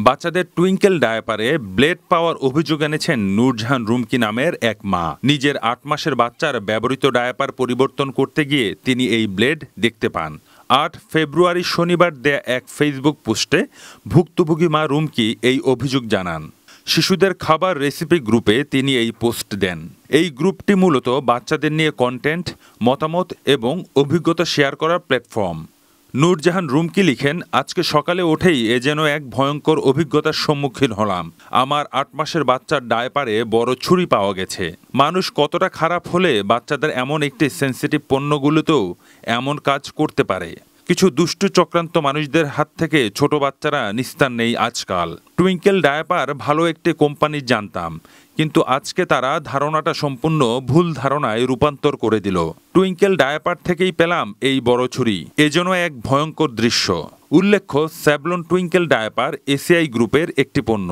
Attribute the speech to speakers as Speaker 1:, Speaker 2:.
Speaker 1: বাচ্চাদের twinkle ডায়াপারে blade পাওয়ার অভিযোগ এনেছেন নূরজাহান রুমকি নামের এক মা। নিজের ৮ মাসের বাচ্চার ব্যবহৃত ডায়াপার পরিবর্তন করতে গিয়ে তিনি এই ব্লেড দেখতে পান। ৮ ফেব্রুয়ারি শনিবার দেয়া এক ফেসবুক পোস্টে ভুক্তভোগী মা রুমকি এই অভিযোগ জানান। শিশুদের খাবার রেসিপি গ্রুপে তিনি এই পোস্ট দেন। এই গ্রুপটি মূলত বাচ্চাদের নিয়ে কন্টেন্ট, মতামত এবং অভিজ্ঞতা শেয়ার করার প্ল্যাটফর্ম। নূরজাহান রুমকি লিখেন, আজকে সকালে উঠেই এ যেন এক ভয়ঙ্কর অভিজ্ঞতার সম্মুখীন হলাম। আমার ৮ মাসের বাচ্চার ডায়াপারে বড় ছুরি পাওয়া গেছে। মানুষ কতটা খারাপ হলে বাচ্চাদের এমন একটি সেন্সিটিভ পণ্যগুলোতেও এমন কাজ করতে পারে। কিছু দুষ্টু চক্রান্ত মানুষদের হাত থেকে ছোট বাচ্চারা নিস্তার নেই আজকাল। টুইঙ্কেল ডায়াপার ভালো একটি কোম্পানি জানতাম, কিন্তু আজকে তারা ধারণাটা সম্পূর্ণ ভুল ধারণায় রূপান্তর করে দিল। টুইঙ্কেল ডায়াপার থেকেই পেলাম এই বড় ছুরি। এজন্য এক ভয়ঙ্কর দৃশ্য। উল্লেখ্য, স্যাভলন টুইঙ্কেল ডায়াপার এসিআই গ্রুপের একটি পণ্য।